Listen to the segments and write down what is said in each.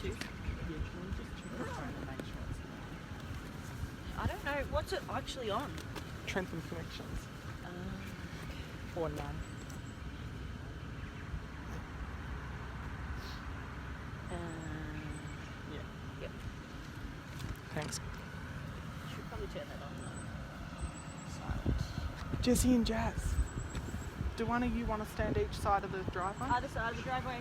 to? Yeah, can we just check the phone and make sure it's I don't know. What's it actually on? Trentham Connections or none? Yeah. Yep. Thanks. Should probably turn that on. Silent. Jessie and Jazz, do one of you want to stand each side of the driveway? Either side of the driveway.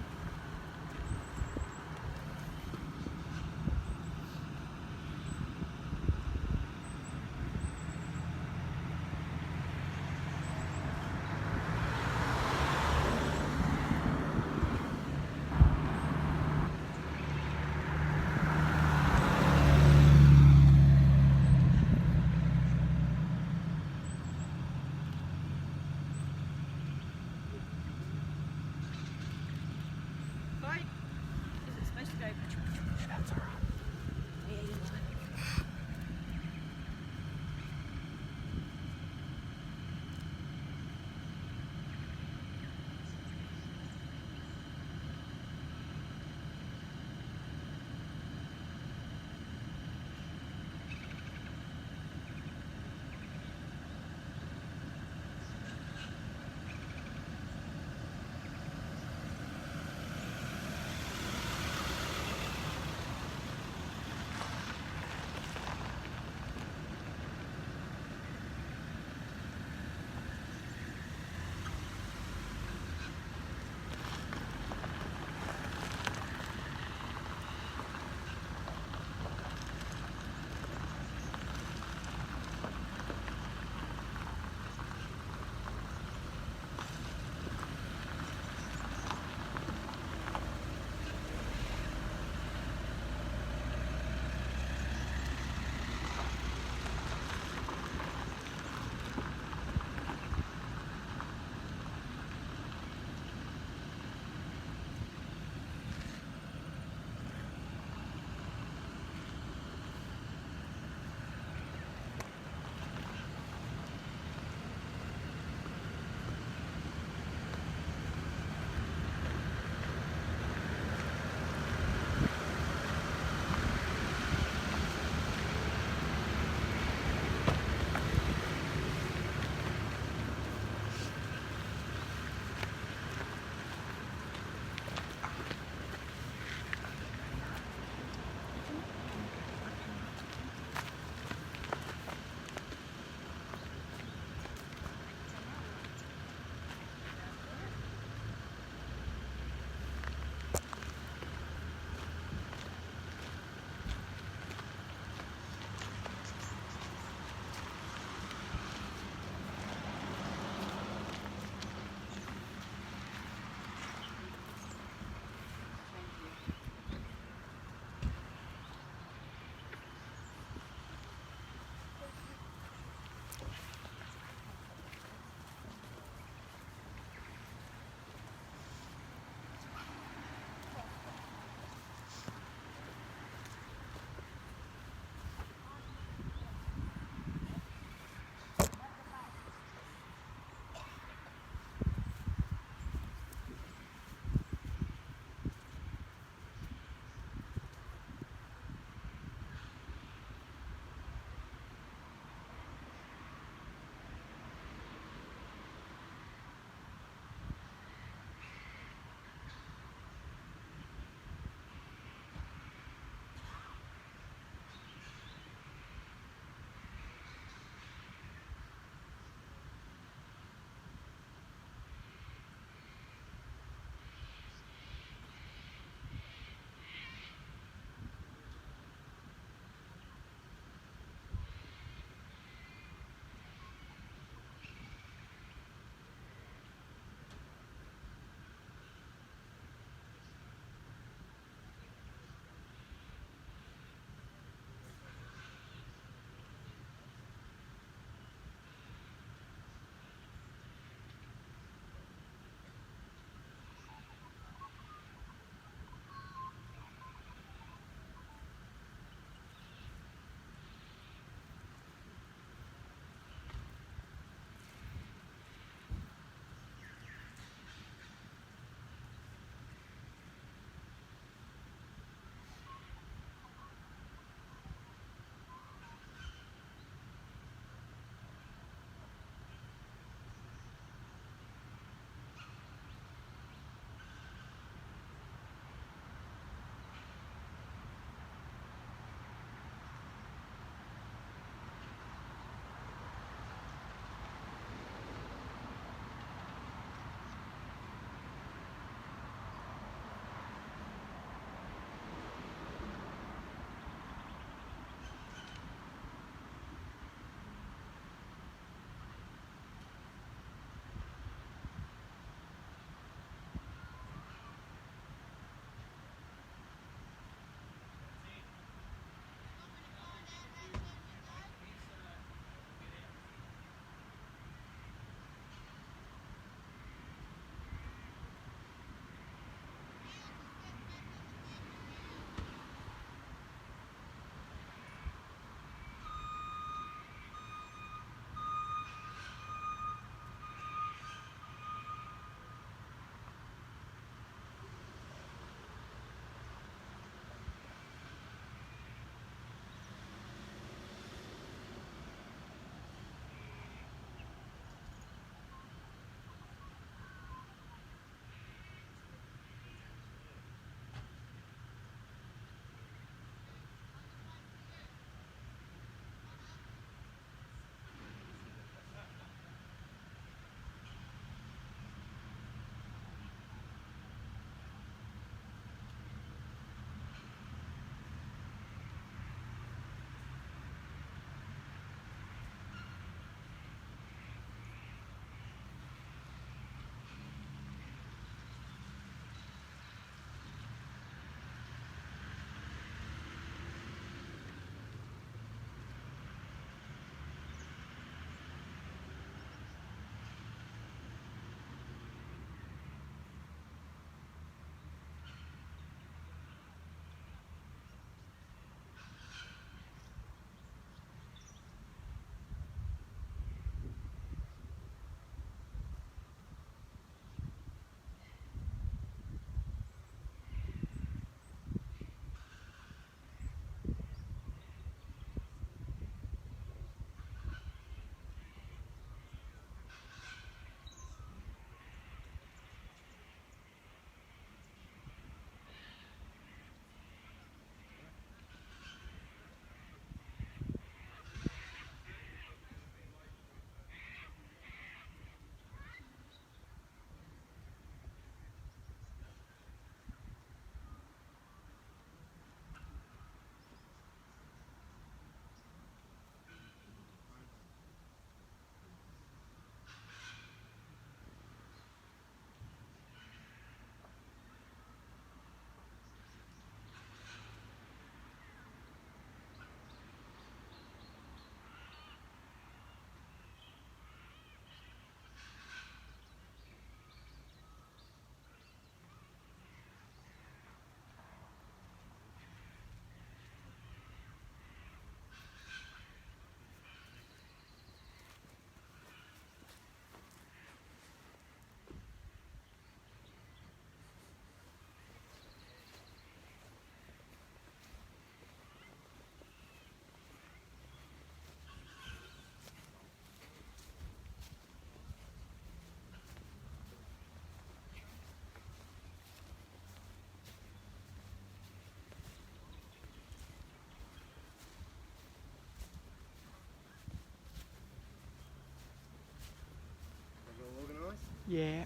Yeah,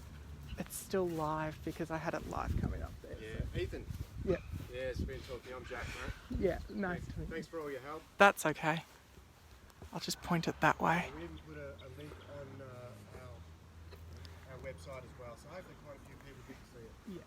it's still live because I had it live coming up there. Yeah, Ethan. Yeah. Yeah, it's been talking. I'm Jack, mate. Yeah, nice to meet you. Thanks for all your help. That's okay. I'll just point it that way. We even put a link on our website as well, so hopefully quite a few people get to see it. Yeah.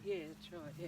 Yeah, that's right, yeah.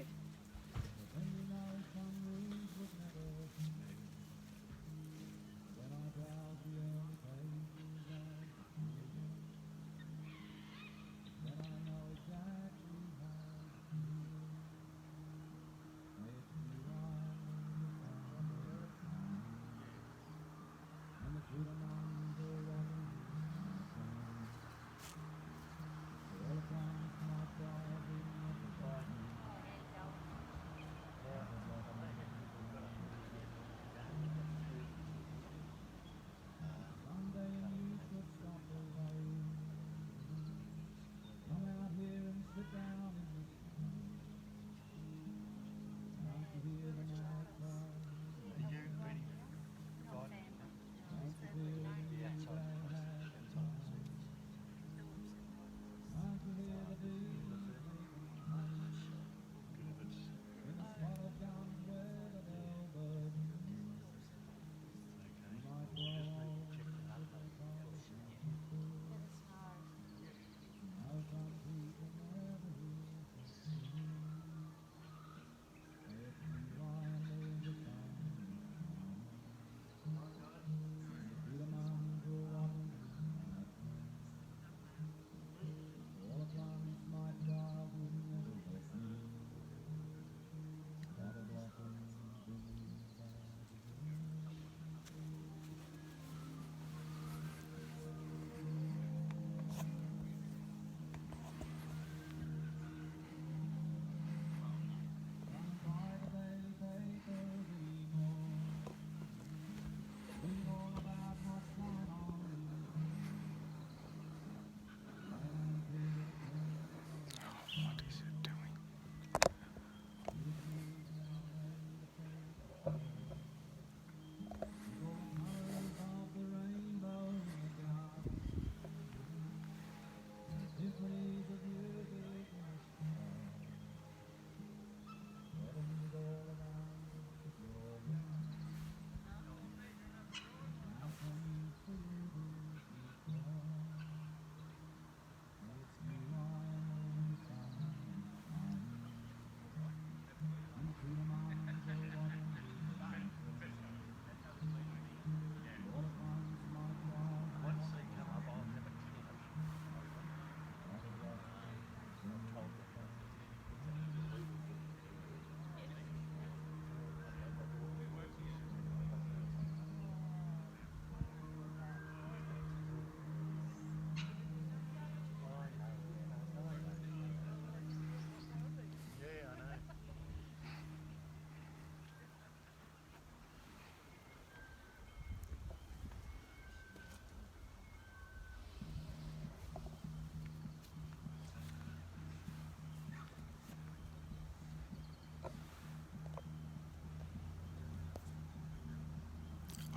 What is it doing?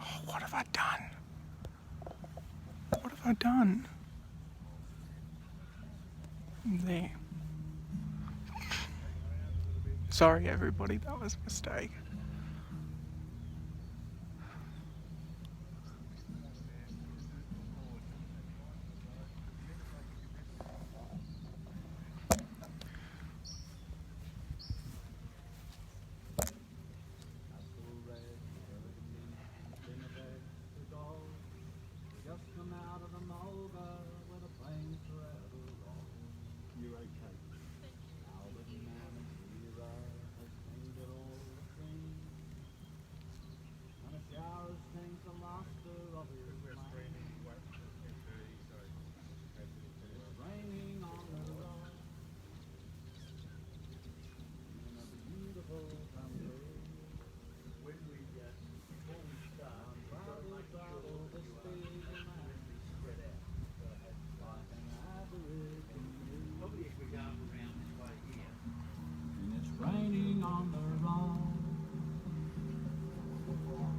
Oh, what have I done? What have I done? Sorry everybody, that was a mistake.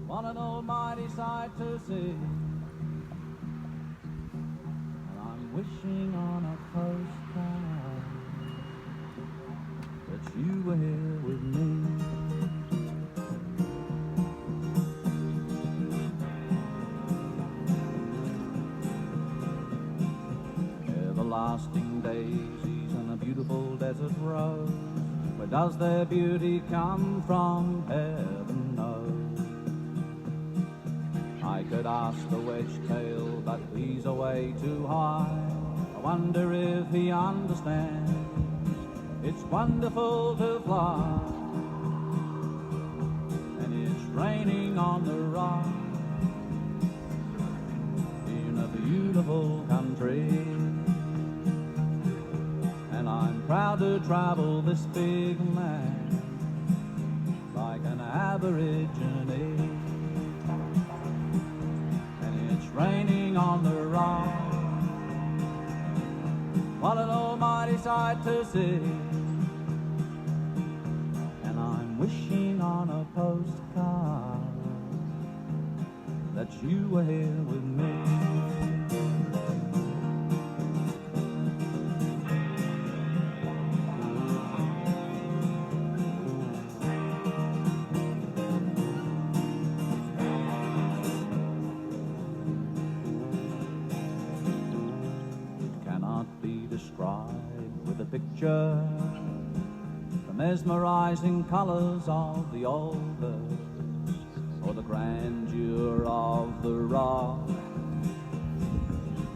What an almighty sight to see. And I'm wishing on a postcard that you were here with me. Everlasting daisies and a beautiful desert rose. Where does their beauty come from? Heaven knows. I could ask the wedge-tail, but he's away too high. I wonder if he understands. It's wonderful to fly, and it's raining on the rock in a beautiful country. And I'm proud to travel this big land like an Aborigine. Raining on the rock, what an almighty sight to see. And I'm wishing on a postcard that you were here with me. Picture the mesmerizing colors of the old earth, or the grandeur of the rock.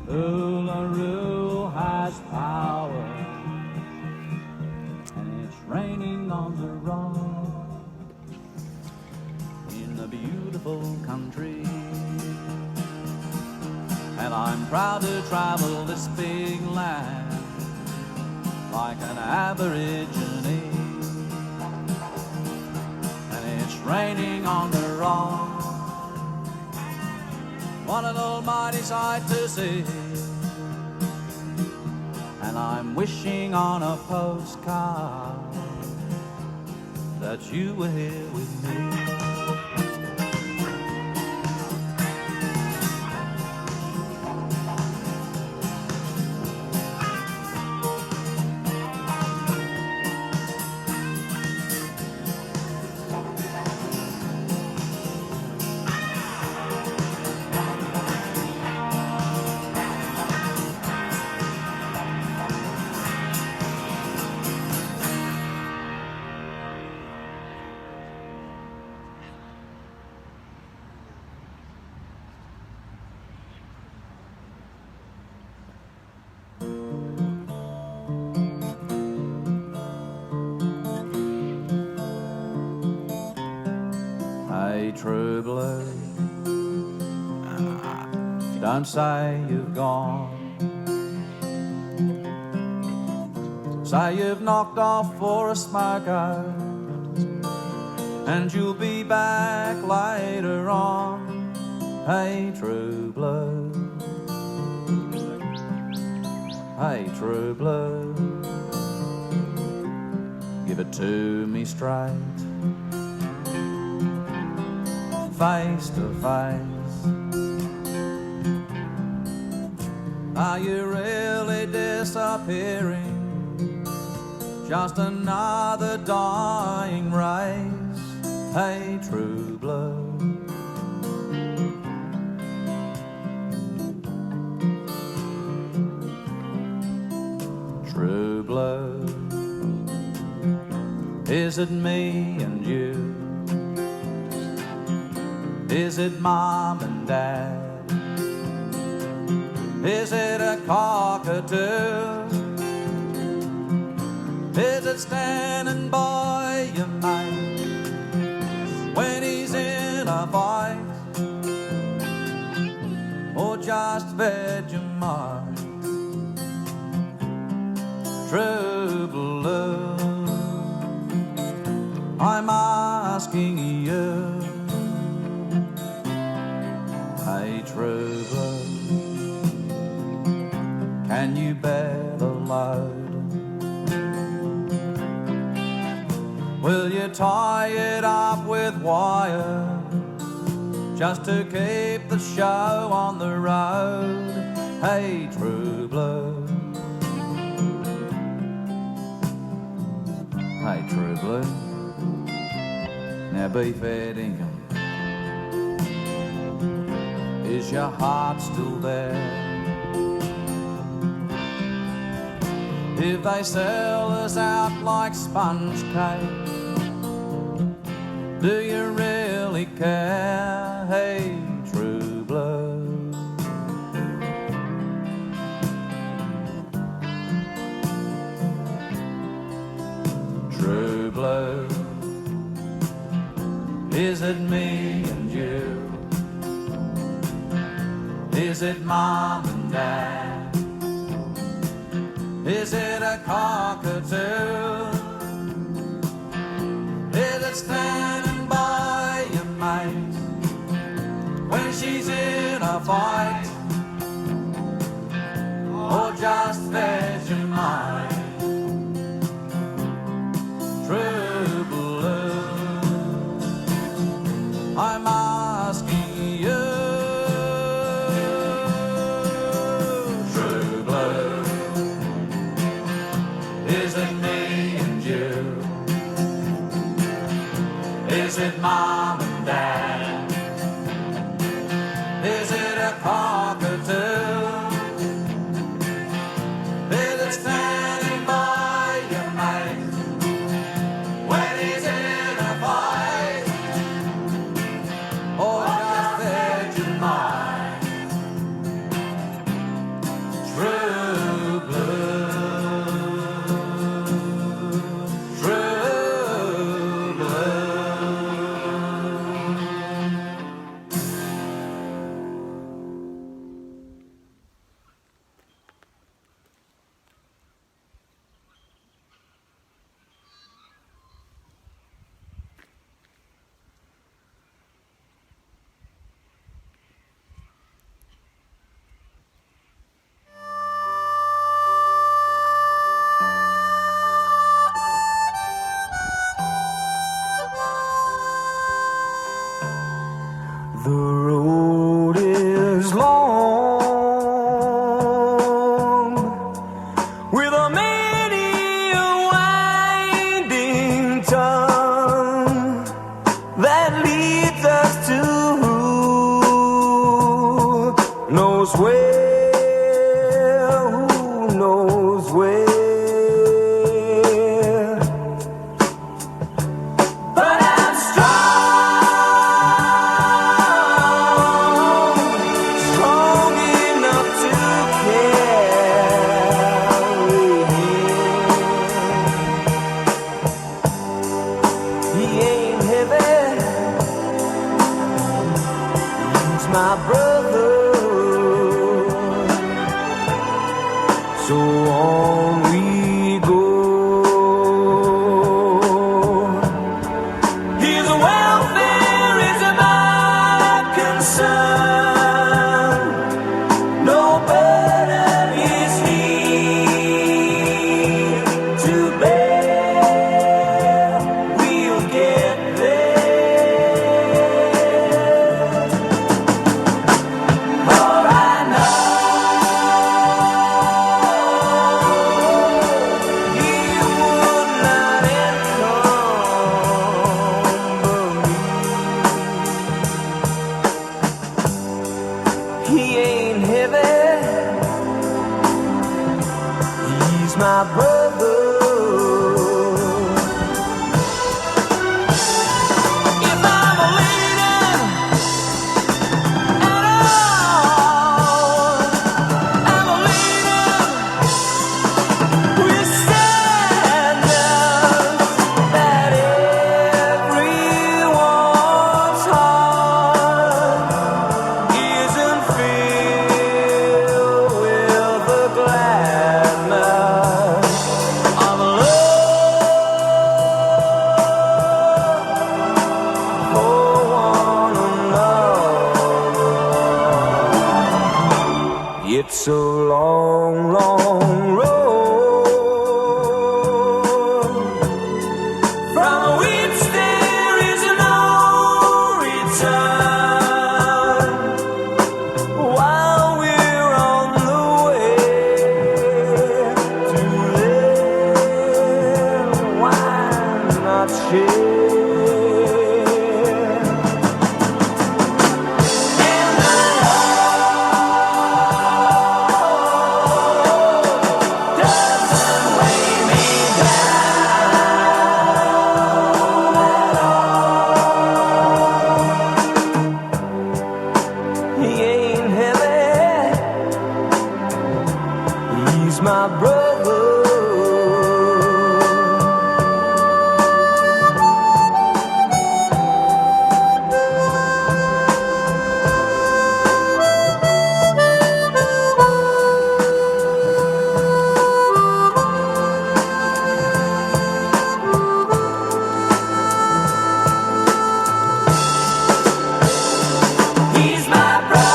Uluru has power, and it's raining on the rock in a beautiful country. And I'm proud to travel this big land like an Aborigine. And it's raining on the rock, what an almighty sight to see. And I'm wishing on a postcard that you were here with me. Hey, true blue, don't say you've gone. Say you've knocked off for a smoke out, and you'll be back later on. Hey, true blue, hey, true blue, give it to me straight, face to face. Are you really disappearing just another dying race. Hey, true blue. True blue. Is it me and you? Is it mom and dad? Is it a cockatoo? Is it standing by your mate when he's in a fight? Or just Vegemite? True blue, I'm asking you. Hey, true blue, can you bear the load? Will you tie it up with wire just to keep the show on the road? Hey, true blue. Hey, true blue. Now be fair dinkum. Is your heart still there? If they sell us out like sponge cake, do you really care? Hey, true blue. True blue. Is it me and you? Is it mom and dad? Is it a cockatoo? Is it standing by your mate when she's in a fight? Or just Vegemite? True blue, I'm asking you. True blue. Is it me and you? Is it mom and dad? Is it a cockatoo? Is it standing by your mate when he's in a fight? Or just Vegemite? True blue. The road is long, with a many a winding tongue that leads us to who knows where, who knows where. But I'm strong enough to carry him. He ain't heavy, he's my brother. So on we go. His welfare is my concern. No burden is he to bear. We'll get there. share. And the love doesn't weigh me down. He ain't heavy. He's my brother. He's my brother.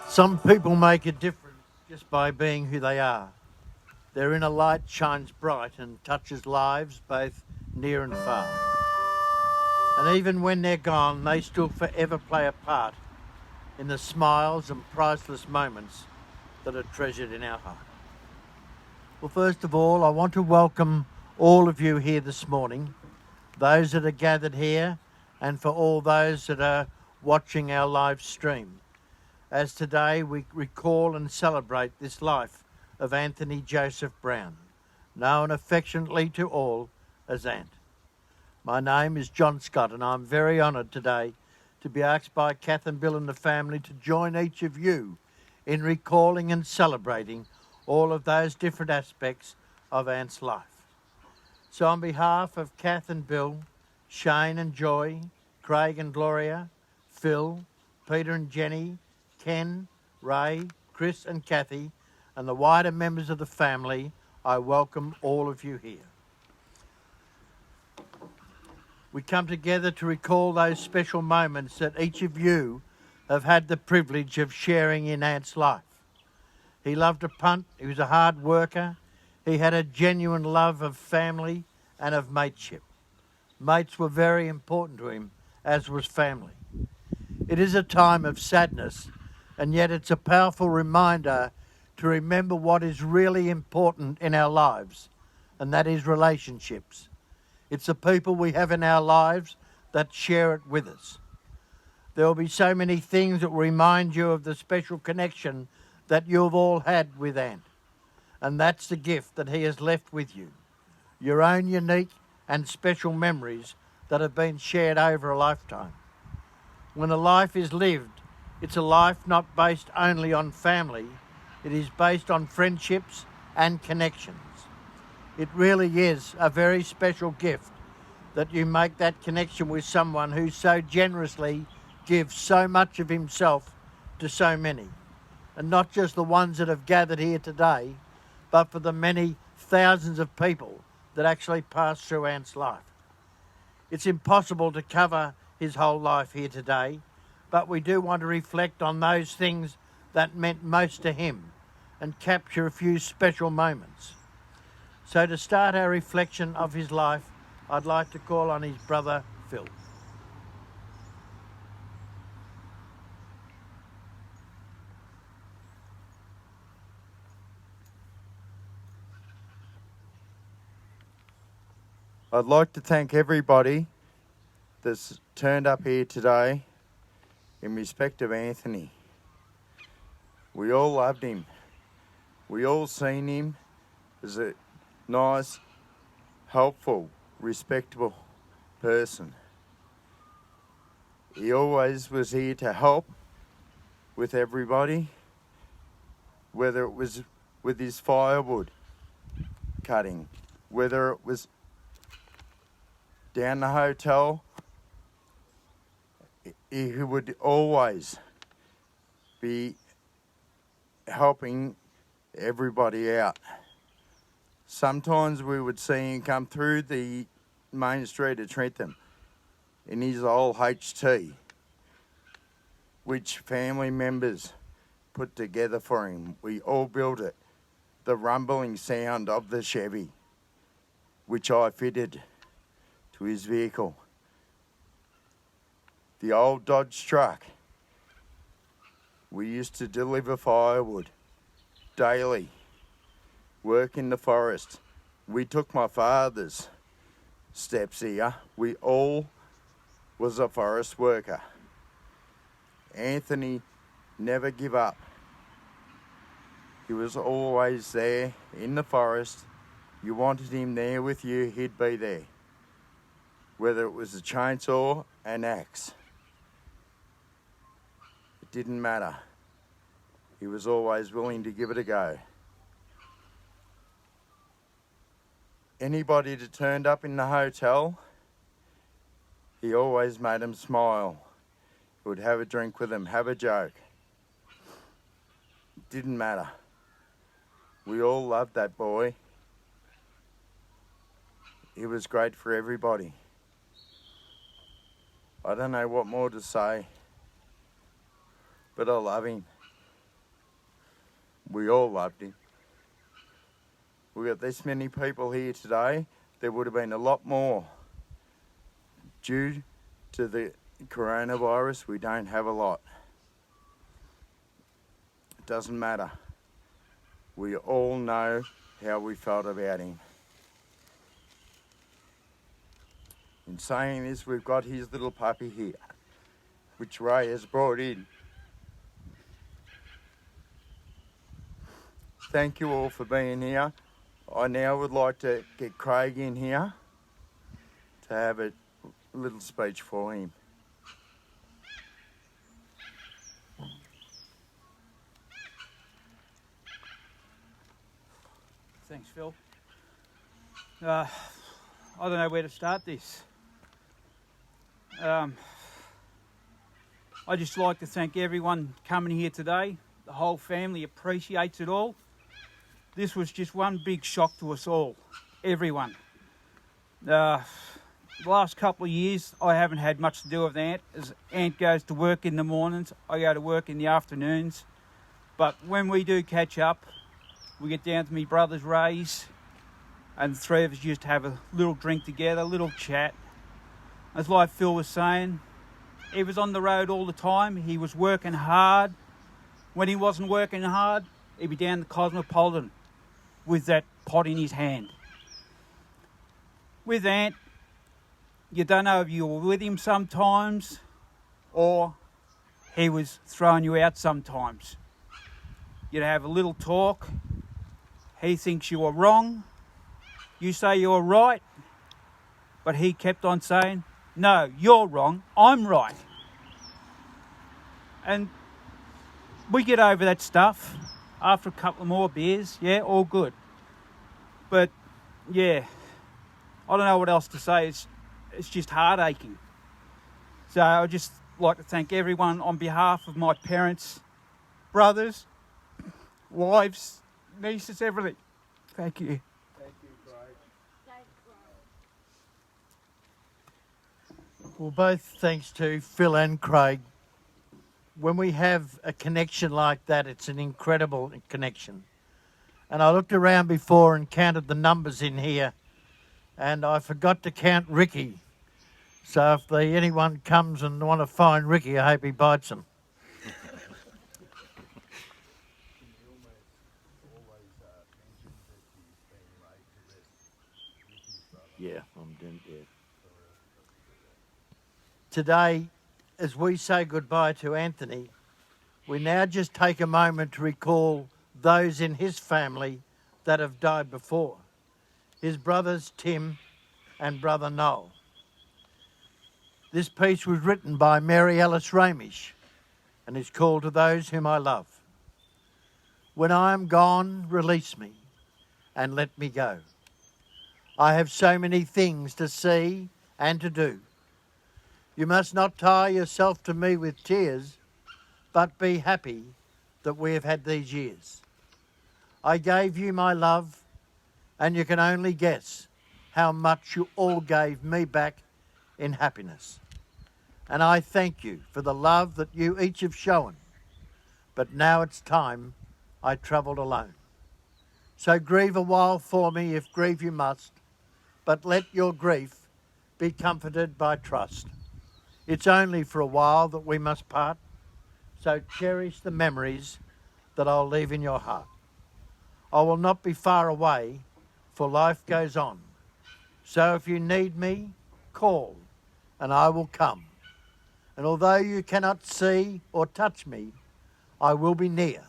Some people make a difference just by being who they are. Their inner light shines bright and touches lives both near and far. And even when they're gone, they still forever play a part in the smiles and priceless moments that are treasured in our heart. Well, first of all, I want to welcome all of you here this morning, those that are gathered here, and for all those that are watching our live stream, as today we recall and celebrate this life of Anthony Joseph Brown, known affectionately to all as Ant. My name is John Scott, and I'm very honoured today to be asked by Kath and Bill and the family to join each of you in recalling and celebrating all of those different aspects of Ant's life. So on behalf of Kath and Bill, Shane and Joy, Craig and Gloria, Phil, Peter and Jenny, Ken, Ray, Chris and Kathy, and the wider members of the family, I welcome all of you here. We come together to recall those special moments that each of you have had the privilege of sharing in Ant's life. He loved to punt, he was a hard worker, he had a genuine love of family and of mateship. Mates were very important to him, as was family. It is a time of sadness, and yet it's a powerful reminder to remember what is really important in our lives, and that is relationships. It's the people we have in our lives that share it with us. There will be so many things that will remind you of the special connection that you've all had with Ant, and that's the gift that he has left with you, your own unique and special memories that have been shared over a lifetime. When a life is lived, it's a life not based only on family, it is based on friendships and connections. It really is a very special gift that you make that connection with someone who so generously gives so much of himself to so many. And not just the ones that have gathered here today, but for the many thousands of people that actually pass through Ant's life. It's impossible to cover his whole life here today, but we do want to reflect on those things that meant most to him and capture a few special moments. So to start our reflection of his life, I'd like to call on his brother Phil. I'd like to thank everybody that's turned up here today in respect of Anthony. We all loved him. We all seen him as a nice, helpful, respectable person. He always was here to help with everybody, whether it was with his firewood cutting, whether it was down the hotel. He would always be helping everybody out. Sometimes we would see him come through the main street of Trentham in his old HT, which family members put together for him. We all built it. The rumbling sound of the Chevy, which I fitted to his vehicle. The old Dodge truck. We used to deliver firewood daily, work in the forest. We took my father's steps here. We all was a forest worker. Anthony never give up. He was always there in the forest. You wanted him there with you, he'd be there. Whether it was a chainsaw, an axe. It didn't matter. He was always willing to give it a go. Anybody that turned up in the hotel, he always made them smile. He would have a drink with them, have a joke. It didn't matter. We all loved that boy. He was great for everybody. I don't know what more to say, but I love him. We all loved him. We got this many people here today. There would have been a lot more. Due to the coronavirus, we don't have a lot. It doesn't matter. We all know how we felt about him. In saying this, we've got his little puppy here, which Ray has brought in. Thank you all for being here. I now would like to get Craig in here to have a little speech for him. Thanks, Phil. I don't know where to start this. I'd just like to thank everyone coming here today. The whole family appreciates it all. This was just one big shock to us all, everyone. The last couple of years, I haven't had much to do with Ant, as Ant goes to work in the mornings, I go to work in the afternoons. But when we do catch up, we get down to me brother's Ray's, and the three of us used to have a little drink together, a little chat. As like Phil was saying, he was on the road all the time. He was working hard. When he wasn't working hard, he'd be down the Cosmopolitan with that pot in his hand. With Ant, you don't know if you were with him sometimes or he was throwing you out sometimes. You'd have a little talk. He thinks you are wrong. You say you're right. But he kept on saying, no, you're wrong. I'm right. And we get over that stuff after a couple of more beers. Yeah, all good. But, yeah, I don't know what else to say. It's just heart-aching. So I'd just like to thank everyone on behalf of my parents, brothers, wives, nieces, everything. Thank you. Thank you, Craig. Well, both thanks to Phil and Craig. When we have a connection like that, it's an incredible connection. And I looked around before and counted the numbers in here, and I forgot to count Ricky. So if anyone comes and want to find Ricky, I hope he bites them. Yeah, I'm doing it. Today, as we say goodbye to Anthony, we now just take a moment to recall those in his family that have died before. His brothers Tim and brother Noel. This piece was written by Mary Alice Ramish and is called To Those Whom I Love. When I am gone, release me and let me go. I have so many things to see and to do. You must not tie yourself to me with tears, but be happy that we have had these years. I gave you my love, and you can only guess how much you all gave me back in happiness. And I thank you for the love that you each have shown. But now it's time I travelled alone. So grieve a while for me if grieve you must, but let your grief be comforted by trust. It's only for a while that we must part, so cherish the memories that I'll leave in your heart. I will not be far away, for life goes on. So if you need me, call, and I will come. And although you cannot see or touch me, I will be near.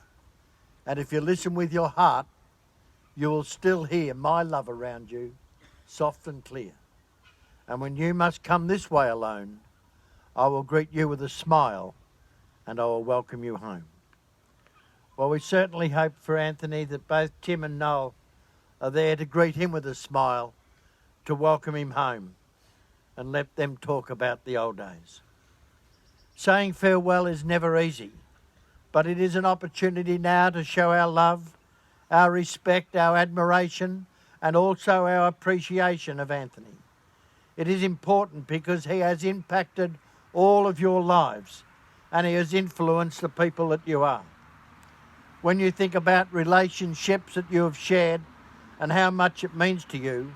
And if you listen with your heart, you will still hear my love around you, soft and clear. And when you must come this way alone, I will greet you with a smile, and I will welcome you home. Well, we certainly hope for Anthony that both Tim and Noel are there to greet him with a smile, to welcome him home, and let them talk about the old days. Saying farewell is never easy, but it is an opportunity now to show our love, our respect, our admiration, and also our appreciation of Anthony. It is important because he has impacted all of your lives, and he has influenced the people that you are. When you think about relationships that you have shared and how much it means to you,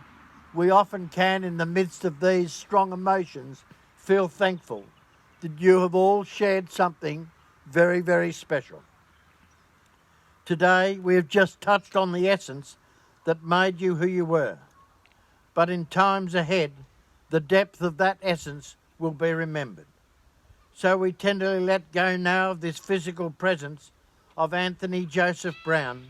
we often can, in the midst of these strong emotions, feel thankful that you have all shared something very, very special. Today, we have just touched on the essence that made you who you were. But in times ahead, the depth of that essence will be remembered. So we tenderly let go now of this physical presence of Anthony Joseph Brown.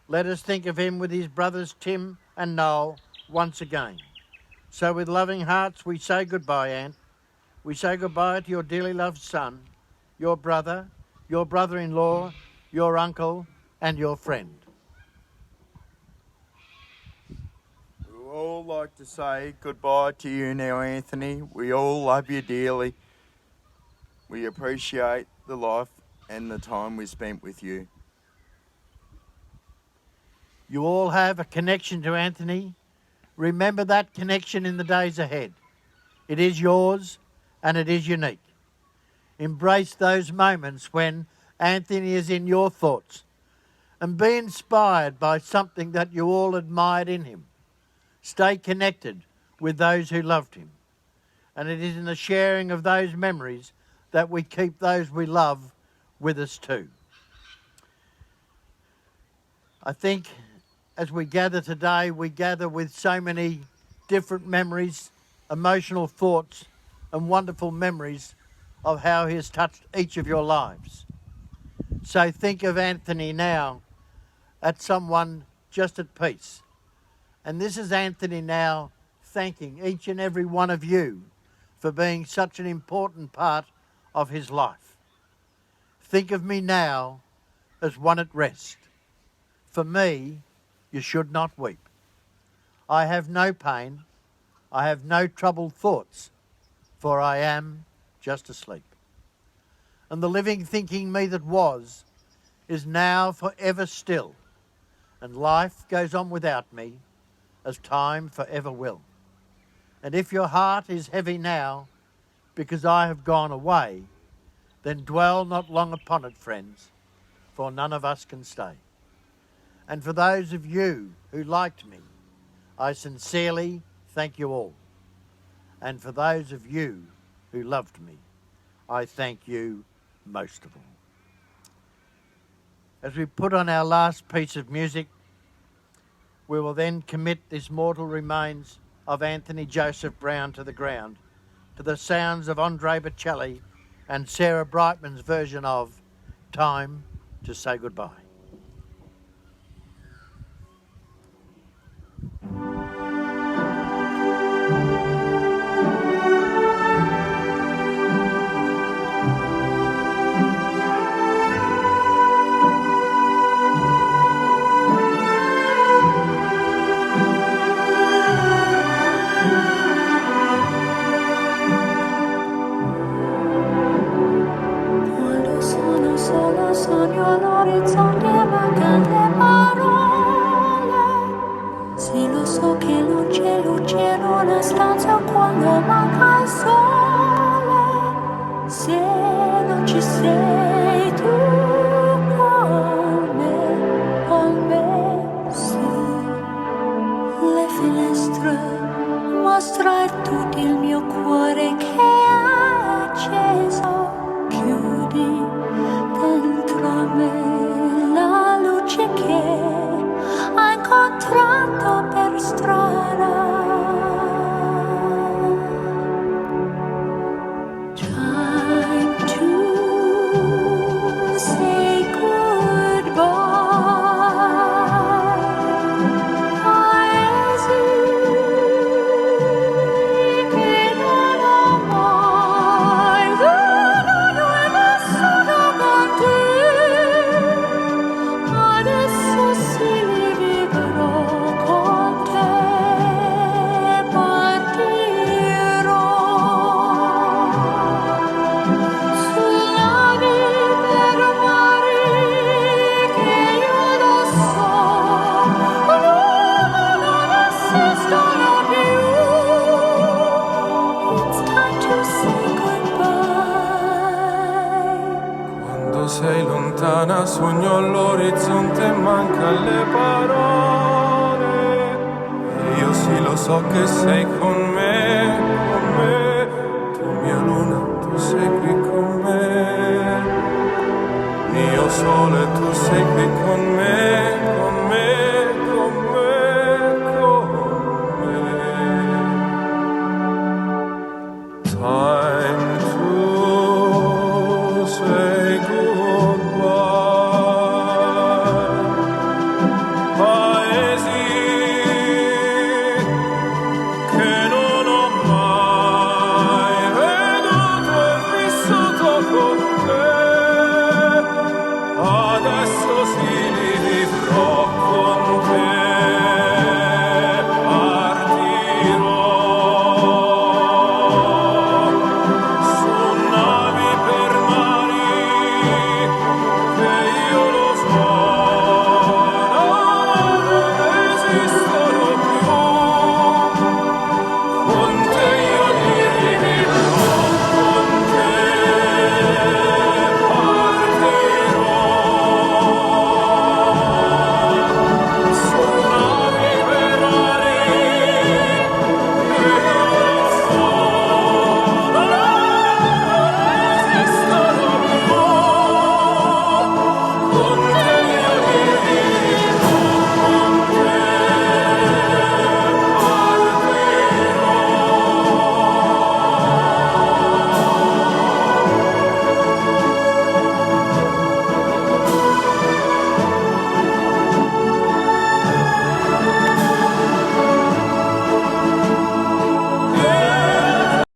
Let us think of him with his brothers Tim and Noel once again. So with loving hearts we say goodbye, Ant. We say goodbye to your dearly loved son, your brother-in-law, your uncle, and your friend. We would all like to say goodbye to you now, Anthony. We all love you dearly. We appreciate the life and the time we spent with you. You all have a connection to Anthony. Remember that connection in the days ahead. It is yours and it is unique. Embrace those moments when Anthony is in your thoughts and be inspired by something that you all admired in him. Stay connected with those who loved him. And it is in the sharing of those memories that we keep those we love with us too. I think as we gather today, we gather with so many different memories, emotional thoughts, and wonderful memories of how he has touched each of your lives. So think of Anthony now at someone just at peace. And this is Anthony now thanking each and every one of you for being such an important part of his life. Think of me now as one at rest. For me, you should not weep. I have no pain, I have no troubled thoughts, for I am just asleep. And the living thinking me that was is now forever still, and life goes on without me, as time forever will. And if your heart is heavy now, because I have gone away, then dwell not long upon it, friends, for none of us can stay. And for those of you who liked me, I sincerely thank you all. And for those of you who loved me, I thank you most of all. As we put on our last piece of music, we will then commit this mortal remains of Anthony Joseph Brown to the ground, to the sounds of Andre Bocelli and Sarah Brightman's version of Time to Say Goodbye. Quando sono sola sogno l'orizzonte lontana, sogno all'orizzonte, manca le parole. E io sì lo so che sei con